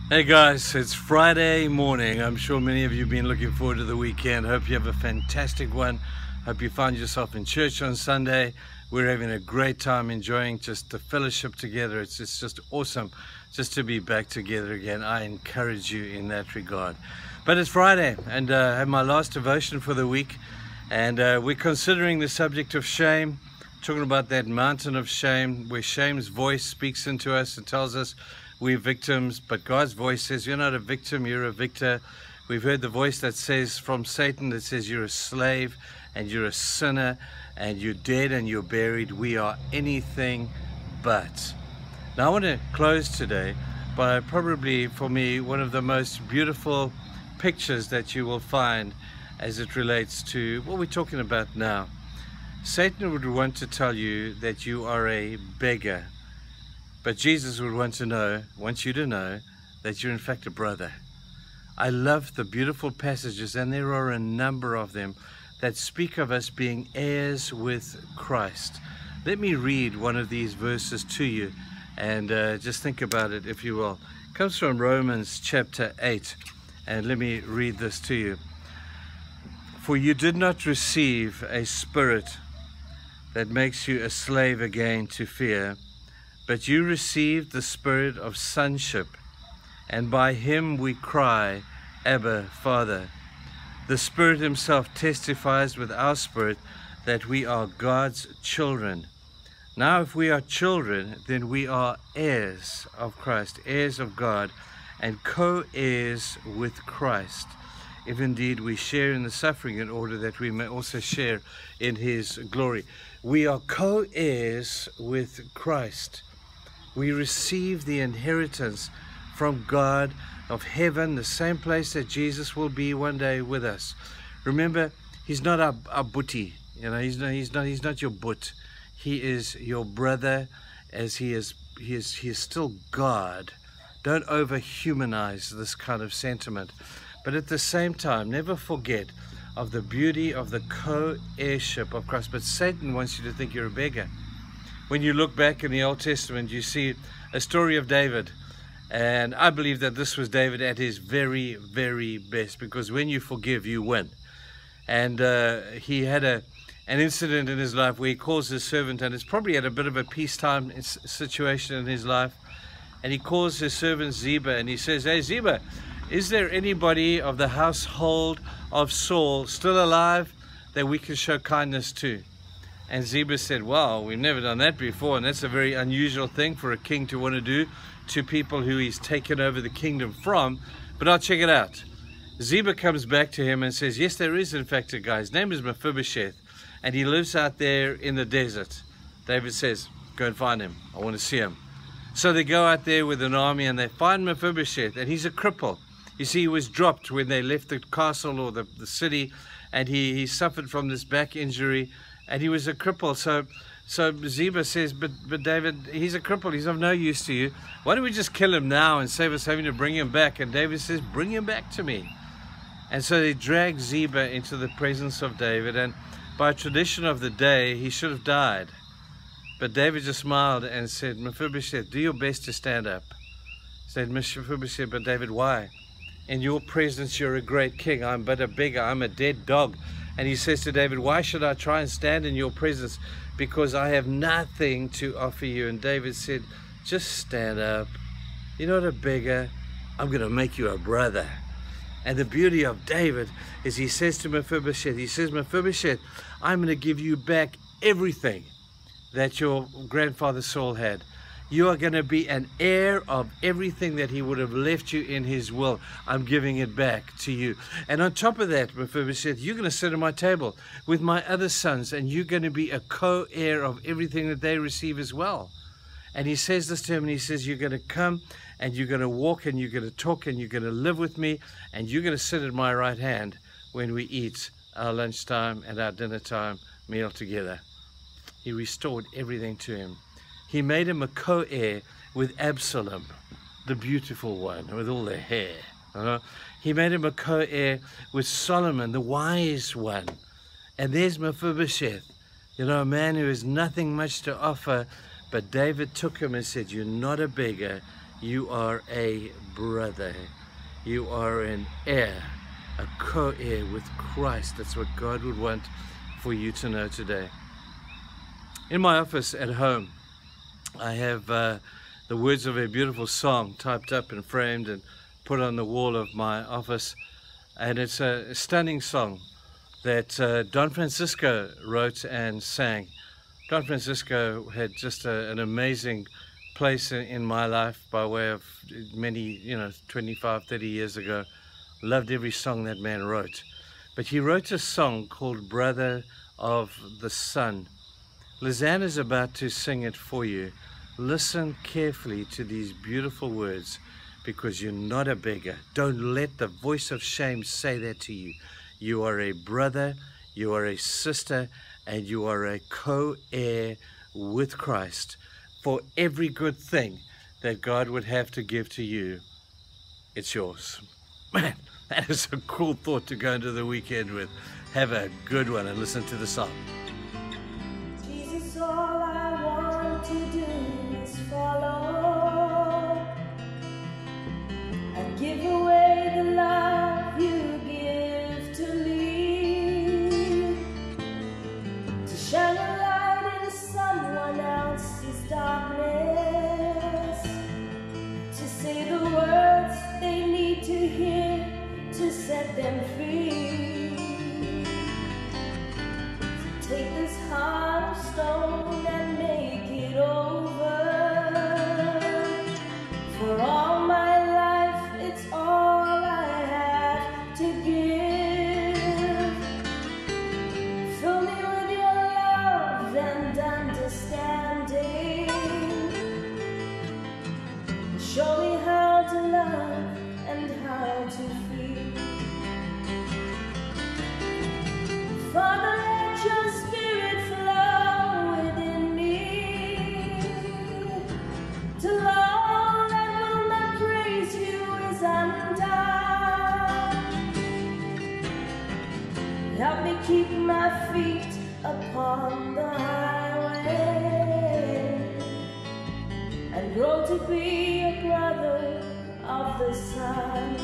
Hey guys, it's Friday morning. I'm sure many of you have been looking forward to the weekend. Hope you have a fantastic one. Hope you find yourself in church on Sunday. We're having a great time enjoying just the fellowship together. It's just awesome just to be back together again. I encourage you in that regard. But it's Friday and I have my last devotion for the week, and we're considering the subject of shame, talking about that mountain of shame where shame's voice speaks into us and tells us we're victims, but God's voice says you're not a victim, you're a victor. We've heard the voice that says from Satan that says you're a slave and you're a sinner and you're dead and you're buried. We are anything but. Now I want to close today by probably, for me, one of the most beautiful pictures that you will find as it relates to what we're talking about now. Satan would want to tell you that you are a beggar. But Jesus would want you to know that you're in fact a brother. I love the beautiful passages, and there are a number of them, that speak of us being heirs with Christ. Let me read one of these verses to you and just think about it, if you will. It comes from Romans chapter 8, and let me read this to you. For you did not receive a spirit that makes you a slave again to fear, but you received the spirit of sonship, and by him we cry, Abba, Father. The Spirit himself testifies with our spirit that we are God's children. Now if we are children, then we are heirs of Christ, heirs of God, and co-heirs with Christ, if indeed we share in the suffering, in order that we may also share in his glory. We are co-heirs with Christ. We receive the inheritance from God of heaven, the same place that Jesus will be one day with us. Remember, he's not our butty, you know. He's not your butt. He is your brother, as he is still God. Don't over-humanize this kind of sentiment, but at the same time, never forget of the beauty of the co-heirship of Christ. But Satan wants you to think you're a beggar. When you look back in the Old Testament, you see a story of David. And I believe that this was David at his very, very best, because when you forgive, you win. And he had an incident in his life where he calls his servant, and it's probably at a bit of a peacetime situation in his life. And he calls his servant Ziba, and he says, "Hey, Ziba, is there anybody of the household of Saul still alive that we can show kindness to?" And Ziba said, "Wow, we've never done that before, and that's a very unusual thing for a king to want to do to people who he's taken over the kingdom from, but I'll check it out." Ziba comes back to him and says, "Yes, there is in fact a guy. His name is Mephibosheth, and he lives out there in the desert." David says, "Go and find him. I want to see him." So they go out there with an army and they find Mephibosheth, and he's a cripple. You see, he was dropped when they left the castle or the city, and he suffered from this back injury, and he was a cripple. So Ziba says, but David, he's a cripple. He's of no use to you. Why don't we just kill him now and save us having to bring him back? And David says, "Bring him back to me." And so they drag Ziba into the presence of David. And by tradition of the day, he should have died. But David just smiled and said, "Mephibosheth, do your best to stand up." He said, "Mephibosheth, but David, why? In your presence, you're a great king. I'm but a beggar. I'm a dead dog." And he says to David, "Why should I try and stand in your presence? Because I have nothing to offer you." And David said, "Just stand up. You're not a beggar. I'm going to make you a brother." And the beauty of David is he says to Mephibosheth, he says, "Mephibosheth, I'm going to give you back everything that your grandfather Saul had. You are going to be an heir of everything that he would have left you in his will. I'm giving it back to you. And on top of that, Mephibosheth, you're going to sit at my table with my other sons, and you're going to be a co-heir of everything that they receive as well." And he says this to him, and he says, "You're going to come, and you're going to walk, and you're going to talk, and you're going to live with me, and you're going to sit at my right hand when we eat our lunchtime and our dinner time meal together." He restored everything to him. He made him a co-heir with Absalom, the beautiful one with all the hair. He made him a co-heir with Solomon, the wise one. And there's Mephibosheth, you know, a man who has nothing much to offer, but David took him and said, "You're not a beggar, You are a brother. You are an heir, a co-heir with Christ. That's what God would want for you to know today. In my office at home, I have the words of a beautiful song typed up and framed and put on the wall of my office. And it's a stunning song that Don Francisco wrote and sang. Don Francisco had just an amazing place in my life by way of many, 25, 30 years ago. Loved every song that man wrote. But he wrote a song called Brother of the Sun. Lizanne is about to sing it for you. Listen carefully to these beautiful words, because you're not a beggar. Don't let the voice of shame say that to you. You are a brother, you are a sister, and you are a co-heir with Christ for every good thing that God would have to give to you. It's yours. Man, that is a cool thought to go into the weekend with. Have a good one and listen to the song. Jesus, all I want to do is follow and give away the love you give to me, to shine a light in someone else's darkness, to say the words they need to hear to set them free. So take this heart of stone and make it over. For all my life, it's all I have to give. Fill me with your love and understanding. Show me how to love and how to feel. Father, let your spirit flow within me, till all that will not praise you is undone. Help me keep my feet upon the highway and grow to be a brother of the sun.